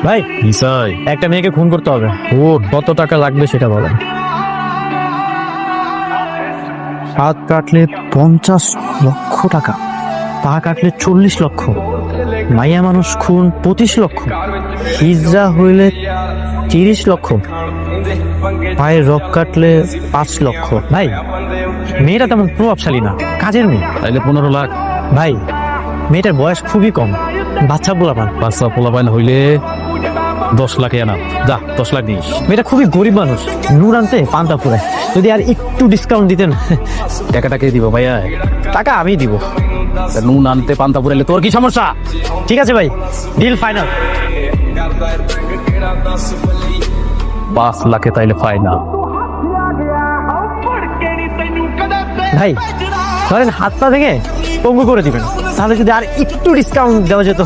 ভাই একটা মেয়েকে খুন করতে হবে, ও কত টাকা লাগবে সেটা বলেন। হাত কাটলে 50 লক্ষ টাকা, পা কাটলে 40 লক্ষ, মাইয়া মানুষ খুন 25 লক্ষ, হিজড়া হইলে 30 লক্ষ, পায়ের রক কাটলে 5 লক্ষ। ভাই মেয়েটা তেমন প্রভাবশালী না, কাজের মেয়ে। তাইলে 15 লাখ। ভাই মেয়েটার বয়স খুবই কম, বাচ্চা পোলাপান। বাচ্চা পোলাপাইন হইলে 10 লাখে আনা। যা 10 লাখ নিস। মেয়েটা খুবই গরিব মানুষ, নূর আনতে পান্তা পুরায়। যদি আর একটু ডিসকাউন্ট দিতেন। টাকাটা কে দিব ভাইয়া? টাকা আমি দিব। নুন আনতে পান্তা পুরাইলে তোর কি সমস্যা? ঠিক আছে ভাই, ডিল ফাইনাল। 5 লাখে তাইলে ফাইনাল। ভাই ধরেন হাত পা ভেঙে পঙ্গু করে দিবেন, তাহলে যদি আর একটু ডিসকাউন্ট দেওয়া যেত।